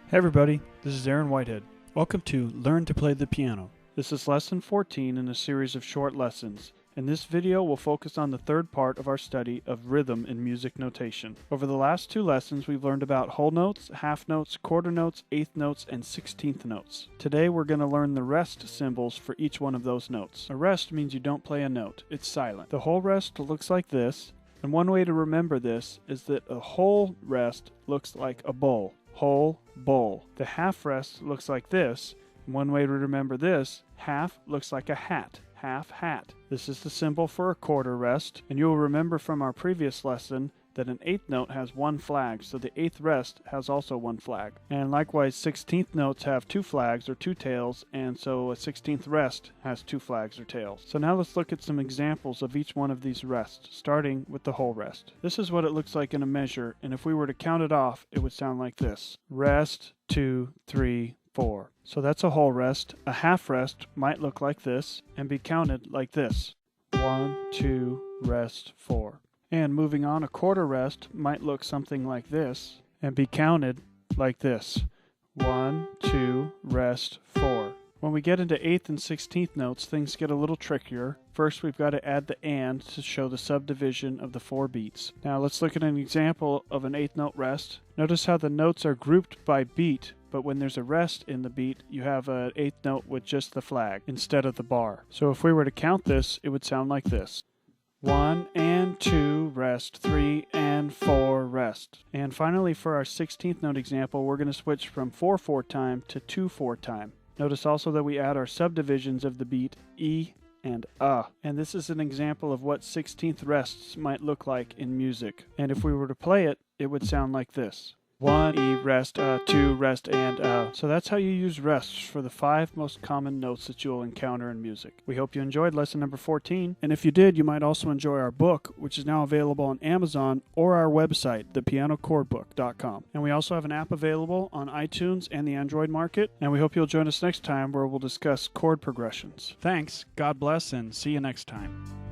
Hey everybody, this is Aaron Whitehead. Welcome to Learn to Play the Piano. This is lesson 14 in a series of short lessons. In this video, we'll focus on the third part of our study of rhythm in music notation. Over the last two lessons, we've learned about whole notes, half notes, quarter notes, eighth notes, and 16th notes. Today, we're going to learn the rest symbols for each one of those notes. A rest means you don't play a note. It's silent. The whole rest looks like this, and one way to remember this is that a whole rest looks like a bowl. Whole, bowl. The half rest looks like this. And one way to remember this, half looks like a hat. Half hat. This is the symbol for a quarter rest, and you'll remember from our previous lesson that an eighth note has one flag, so the eighth rest has also one flag. And likewise, 16th notes have two flags or two tails, and so a 16th rest has two flags or tails. So now let's look at some examples of each one of these rests, starting with the whole rest. This is what it looks like in a measure, and if we were to count it off, it would sound like this. Rest, 2, 3, 4. So that's a whole rest. A half rest might look like this and be counted like this. 1, 2, rest, 4. And moving on, a quarter rest might look something like this and be counted like this. 1, 2, rest, 4. When we get into 8th and 16th notes, things get a little trickier. First, we've got to add the and to show the subdivision of the 4 beats. Now let's look at an example of an 8th note rest. Notice how the notes are grouped by beat, but when there's a rest in the beat, you have an 8th note with just the flag instead of the bar. So if we were to count this, it would sound like this. 1 and 2, rest, 3 and 4, rest. And finally, for our 16th note example, we're going to switch from 4/4 time to 2/4 time. Notice also that we add our subdivisions of the beat, E and And this is an example of what 16th rests might look like in music. And if we were to play it, it would sound like this. 1, E, rest, 2, rest, and So that's how you use rests for the 5 most common notes that you'll encounter in music. We hope you enjoyed lesson number 14, and if you did, you might also enjoy our book, which is now available on Amazon or our website, thepianochordbook.com. And we also have an app available on iTunes and the Android market, and we hope you'll join us next time where we'll discuss chord progressions. Thanks, God bless, and see you next time.